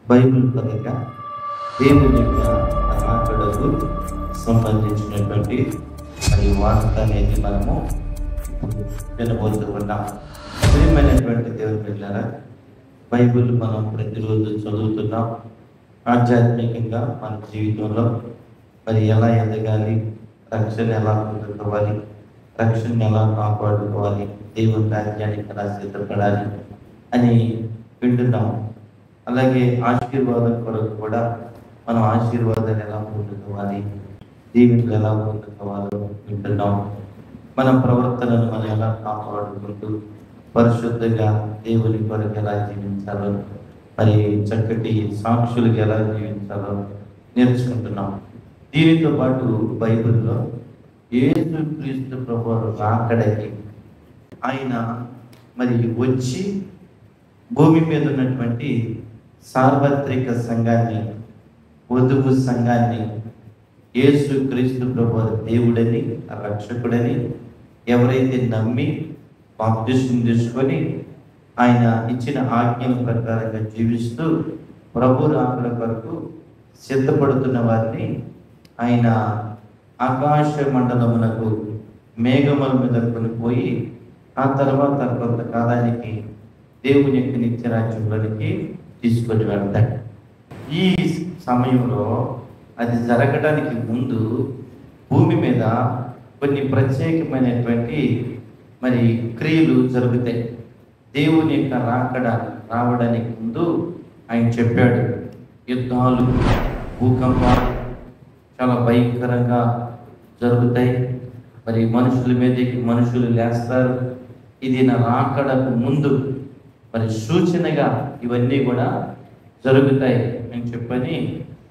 Bible పరంగా దేవుని యొక్క రాకడకు సంబంధించినటువంటి మరి వార్త అనేది మనము వినబోతూ ఉన్నాం. ప్రియమైనటువంటి దేవుని బిడ్డలారా, బైబిల్ మనం ప్రతిరోజు చదువుతున్నాం. ఆధ్యాత్మికంగా మన జీవితంలో మరి ఎలా ఎదగాలి, రక్షణ ఎలా పొందుకోవాలి, రక్షణ ఎలా కాపాడుకోవాలి, దేవుని రాజ్యానికి ఎలా సిద్ధపడాలి అని వింటున్నాం. అలాగే ఆశీర్వాదం కొరకు కూడా మనం ఆశీర్వాదాలు ఎలా పొందుకోవాలి, దీవెనలు ఎలా పొందుకోవాలో వింటున్నాం. మన ప్రవర్తనను మనం ఎలా కాపాడుకుంటూ పరిశుద్ధంగా దేవుని కొరకు ఎలా జీవించాలో, మరి చక్కటి సాక్షులుగా ఎలా జీవించాలో నేర్చుకుంటున్నాం. దీనితో పాటు బైబిల్లో యేసుక్రీస్తు ప్రభువు రాకడకి ఆయన మరి వచ్చి భూమి మీద ఉన్నటువంటి సార్వత్రిక సంఘాన్ని, వధువు సంఘాన్ని యేసుక్రీస్తు ప్రభువు దేవుడని, రక్షకుడని ఎవరైతే నమ్మి బాప్తిస్మం తీసుకొని ఆయన ఇచ్చిన ఆజ్ఞల ప్రకారంగా జీవిస్తూ ప్రభు రాకడ కొరకు సిద్ధపడుతున్న వారిని ఆయన ఆకాశ మండలమునకు మేఘముల మీద కొనిపోయి ఆ తర్వాత కొంతకాలానికి దేవుని యొక్క నిత్య రాజ్యంలోనికి తీసుకొని వెళ్తాడు. ఈ సమయంలో అది జరగడానికి ముందు భూమి మీద కొన్ని ప్రత్యేకమైనటువంటి మరి క్రియలు జరుగుతాయి. దేవుని యొక్క రాకడ రావడానికి ముందు ఆయన చెప్పాడు, యుద్ధాలు, భూకంపాలు చాలా భయంకరంగా జరుగుతాయి. మరి మనుషుల మీదకి మనుషులు లేస్తారు. ఇది నా రాకడకు ముందు మరి సూచనగా ఇవన్నీ కూడా జరుగుతాయి అని చెప్పని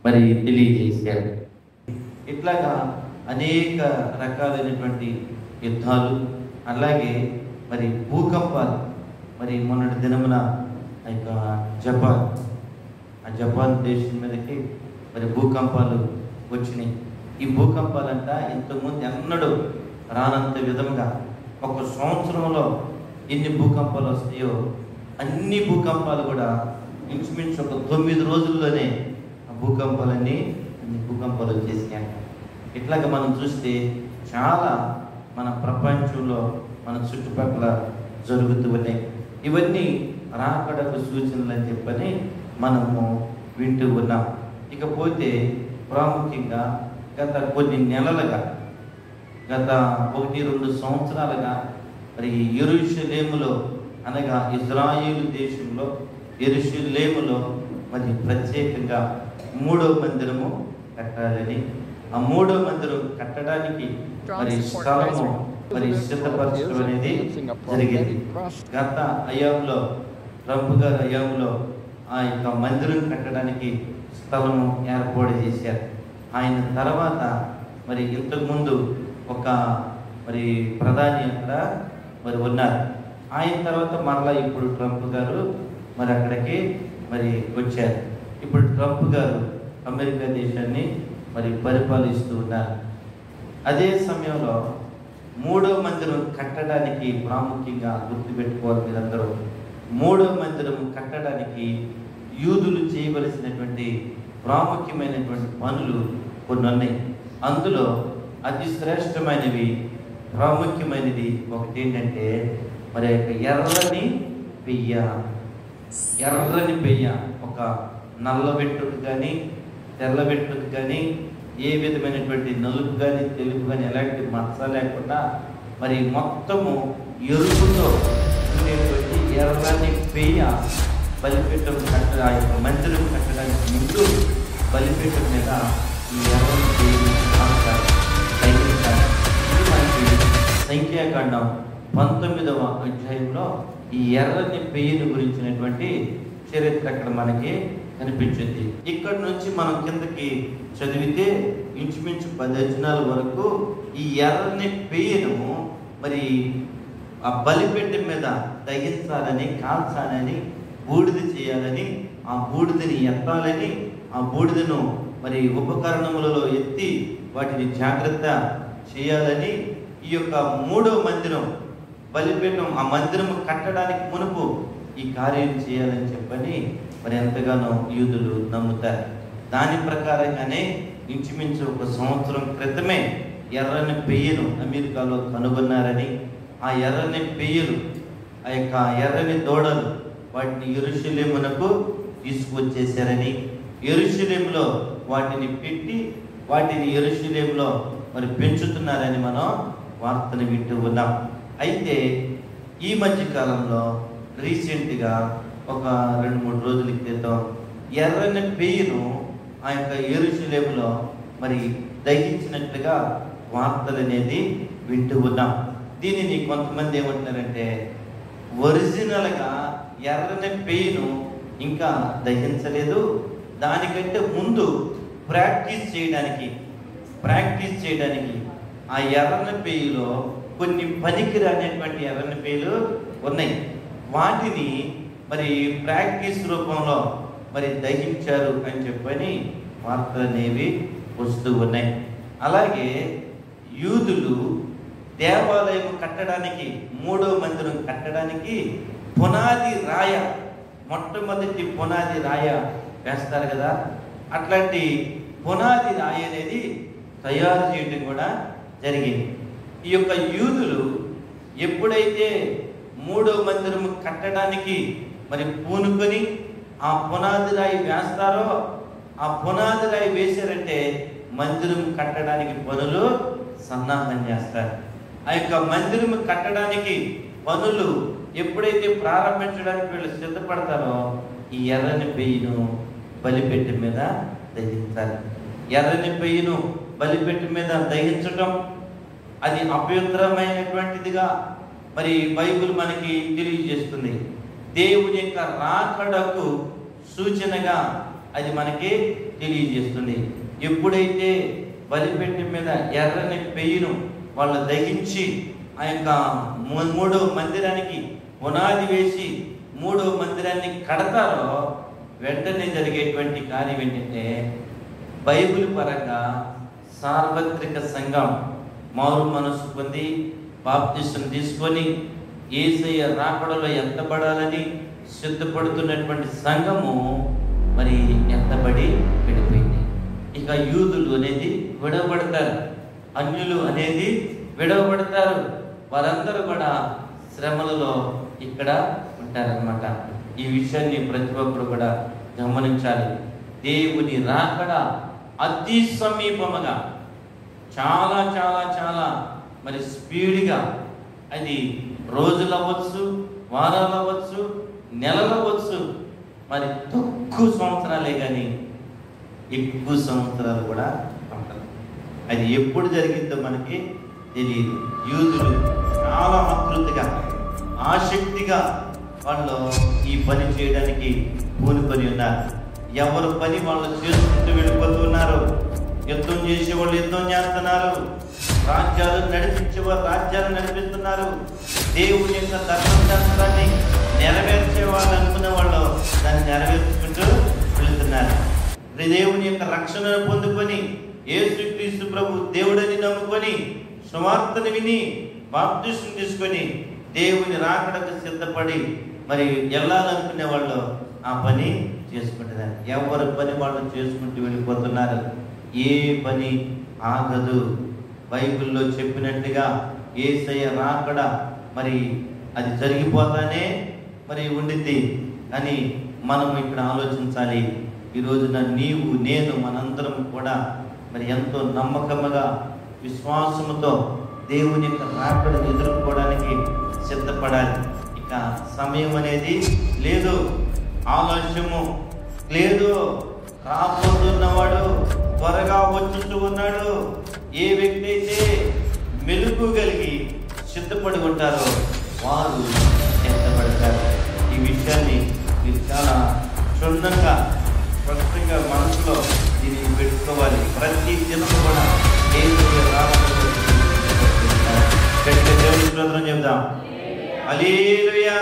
మరి తెలియజేశారు. ఇట్లాగా అనేక రకాలైనటువంటి యుద్ధాలు, అలాగే మరి భూకంపాలు. మరి మొన్నటి దినమున ఆ యొక్క జపాన్ దేశం మీదకి మరి భూకంపాలు వచ్చినాయి. ఈ భూకంపాలంట ఇంతకుముందు ఎన్నడూ రానంత విధంగా ఒక సంవత్సరంలో ఎన్ని భూకంపాలు వస్తాయో అన్ని భూకంపాలు కూడా ఇంచుమించు ఒక 9 రోజుల్లోనే ఆ భూకంపాలు వచ్చేసినాయి. ఇట్లాగా మనం చూస్తే చాలా మన ప్రపంచంలో మన చుట్టుపక్కల జరుగుతూ ఉన్నాయి. ఇవన్నీ రాకడకు సూచనలు అని చెప్పని మనము వింటూ ఉన్నాం. ఇకపోతే ప్రాముఖ్యంగా గత కొన్ని నెలలుగా, గత 1-2 సంవత్సరాలుగా మరి యెరూషలేములో అనగా ఇజ్రాయేలు దేశంలో యెరూషలేములో మరి ప్రత్యేకంగా 3వ మందిరము కట్టాలని, ఆ 3వ మందిరం కట్టడానికి మరి స్థలము మరి సిద్ధపరచడం అనేది జరిగింది. గత హయాంలో, ట్రంప్ గారి హయాంలో ఆ యొక్క మందిరం కట్టడానికి స్థలము ఏర్పాటు చేశారు. ఆయన తర్వాత మరి ఇంతకుముందు ఒక మరి ప్రధాని అక్కడ మరి ఉన్నారు. ఆయన తర్వాత మరలా ఇప్పుడు ట్రంప్ గారు మరి అక్కడికి మరి వచ్చారు. ఇప్పుడు ట్రంప్ గారు అమెరికా దేశాన్ని మరి పరిపాలిస్తూ ఉన్నారు. అదే సమయంలో 3వ మందిరం కట్టడానికి ప్రాముఖ్యంగా గుర్తుపెట్టుకోవాలి మీరందరూ. 3వ మందిరం కట్టడానికి యూదులు చేయవలసినటువంటి ప్రాముఖ్యమైనటువంటి పనులు కొన్ని ఉన్నాయి. అందులో అతి శ్రేష్టమైనవి, ప్రాముఖ్యమైనది ఒకటి ఏంటంటే మరి ఎర్రని పెయ్య, ఒక నల్ల వెంట్రుక కానీ తెల్ల వెంట్రుక కానీ ఏ విధమైనటువంటి నలుపు కానీ తెలుపు కానీ ఎలాంటి మచ్చ లేకుండా మరి మొత్తము ఎరుపుతో ఉండేటువంటి ఎర్రని పెయ్య బలిపీఠం ఆ యొక్క మందిరం కట్టడానికి ముందు బలిపీఠం మీద ఈ ఎర్రని పెయ్యని సంఖ్యాకాండం 19వ అధ్యాయంలో ఈ ఎర్రని పెయ్యను గురించినటువంటి చరిత్ర అక్కడ మనకి కనిపించింది. ఇక్కడ నుంచి మనం కిందకి చదివితే ఇంచుమించు 10 వచనాల వరకు ఈ ఎర్రని పెయ్యను మరి ఆ బలిపీఠం మీద దహించాలని, కాల్చాలని, బూడిద చేయాలని, ఆ బూడిదని ఎత్తాలని, ఆ బూడిదను మరి ఉపకరణములలో ఎత్తి వాటిని జాగ్రత్త చేయాలని, ఈ యొక్క 3వ మందిరం బలిపీఠం ఆ మందిరం కట్టడానికి మునుపు ఈ కార్యం చేయాలని చెప్పని మరి ఎంతగానో యూదులు నమ్ముతారు. దాని ప్రకారంగానే ఇంచుమించు 1 సంవత్సరం క్రితమే ఎర్రని పెయ్యను అమెరికాలో కనుగొన్నారని, ఆ ఎర్రని పెయ్యలు, ఆ యొక్క ఎర్రని దూడలు వాటిని యెరూషలేమునకు తీసుకువచ్చేశారని, యెరూషలేములో వాటిని పెట్టి వాటిని యెరూషలేములో మరి పెంచుతున్నారని మనం వార్తలు వింటూ ఉన్నాం. అయితే ఈ మధ్య కాలంలో రీసెంట్గా ఒక 2-3 రోజుల క్రితం ఎర్రని పెయ్యను ఆ యొక్క యెరూషలేములో మరి దహించినట్లుగా వార్తలు అనేది వింటూ ఉన్నాం. దీనిని కొంతమంది ఏమంటున్నారంటే, ఒరిజినల్గా ఎర్రని పెయ్యను ఇంకా దహించలేదు, దానికంటే ముందు ప్రాక్టీస్ చేయడానికి ఆ ఎర్రని పెయ్యలో కొన్ని పనికిరానటువంటి ఎర్రని పెయ్యలు ఉన్నాయి. వాటిని మరి ప్రాక్టీస్ రూపంలో మరి దహించారు అని చెప్పని వార్తలు అనేవి వస్తూ ఉన్నాయి. అలాగే యూదులు దేవాలయం కట్టడానికి, 3వ మందిరం కట్టడానికి పునాది రాయ, మొట్టమొదటి పునాది రాయ వేస్తారు కదా, అట్లాంటి పునాది రాయి అనేది తయారు చేయడం కూడా జరిగింది. ఈ యొక్క యూదులు ఎప్పుడైతే 3వ మందిరం కట్టడానికి మరి పూనుకొని ఆ పునాది రాయి వేస్తారో, ఆ పునాది రాయి వేశారంటే మందిరం కట్టడానికి పనులు సన్నాహం చేస్తారు. ఆ యొక్క మందిరం కట్టడానికి పనులు ఎప్పుడైతే ప్రారంభించడానికి వీళ్ళు సిద్ధపడతారో, ఈ ఎర్రని పెయ్యను బలిపెట్టి మీద దహించాలి. ఎర్రని పెయ్యను బలిపెట్టి మీద దహించటం అది అపవిత్రమైనటువంటిదిగా మరి బైబిల్ మనకి తెలియజేస్తుంది. దేవుని యొక్క రాకడకు సూచనగా అది మనకి తెలియజేస్తుంది. ఎప్పుడైతే బలిపెట్టి మీద ఎర్రని పెయ్యను వాళ్ళు దహించి ఆ యొక్క 3వ మందిరానికి పునాది వేసి 3వ మందిరాన్ని కడతారో, వెంటనే జరిగేటువంటి కార్యం ఏంటంటే, బైబిల్ పరంగా సార్వత్రిక సంఘం మారు మనసు పొంది బాప్తిసం తీసుకొని యేసయ్య రాకడలో ఎత్తబడాలని సిద్ధపడుతున్నటువంటి సంఘము మరి ఎత్తబడి విడిపోయింది. ఇక యూదులు అనేది విడవబడతారు, అన్యులు అనేది విడవబడతారు. వారందరూ కూడా శ్రమలలో ఇక్కడ ఉంటారన్నమాట. ఈ విషయాన్ని ప్రతి ఒక్కరు కూడా గమనించాలి. దేవుని రాకడ అతి సమీపముగా, చాలా చాలా చాలా మరి స్పీడ్గా, అది రోజులు అవ్వచ్చు, వారాలు అవ్వచ్చు, నెలలు అవ్వచ్చు, మరి తక్కువ సంవత్సరాలే కానీ ఎక్కువ సంవత్సరాలు కూడా పడతారు. అది ఎప్పుడు జరిగిందో మనకి తెలియదు. యూదులు చాలా ఆతృతగా, ఆసక్తిగా వాళ్ళు ఈ పని చేయడానికి పూనుకొని ఉన్నారు. ఎవరు పని వాళ్ళు చేసుకుంటూ వెళ్ళిపోతున్నారు. యుద్ధం చేసేవాళ్ళు యుద్ధం చేస్తున్నారు, రాజ్యాలు నడిపించేవారు రాజ్యాలు నడిపిస్తున్నారు. దేవుని యొక్క ధర్మశాస్త్రాన్ని నెరవేర్చే వాళ్ళు అనుకునే వాళ్ళు దాన్ని నెరవేర్చుకుంటూ వెళుతున్నారు. దేవుని యొక్క రక్షణను పొందుకొని యేసుక్రీస్తు ప్రభు దేవుడని నమ్ముకొని సువార్తను విని బాప్తిసం తీసుకొని దేవుని రాకడకు సిద్ధపడి మరి వెళ్ళాలనుకునే వాళ్ళు ఆ పని చేసుకుంటున్నారు. ఎవరి పని వాళ్ళు చేసుకుంటూ వెళ్ళిపోతున్నారు. ఏ పని ఆగదు. బైబిల్లో చెప్పినట్టుగా యేసయ్య రాకడ మరి అది జరిగిపోతానే మరి ఉండిద్ది అని మనం ఇక్కడ ఆలోచించాలి. ఈ రోజున నీవు నేను మనందరం కూడా మరి ఎంతో నమ్మకముగా విశ్వాసముతో దేవుని యొక్క రాకడను ఎదుర్కోవడానికి సిద్ధపడాలి. ఇక సమయం అనేది లేదు, ఆలస్యము లేదు. రాబోతున్నవాడు త్వరగా వచ్చుతూ ఉన్నాడు. ఏ వ్యక్తి అయితే మెలుగు కలిగి సిద్ధపడి ఉంటారో వారు ఎత్తబడతారు. ఈ విషయాన్ని మీరు చాలా క్షుణ్ణంగా స్పష్టంగా మనసులో దీన్ని పెట్టుకోవాలి. ప్రతి దినం కూడా దేవుని రాకడను చెప్దాం. హల్లెలూయా.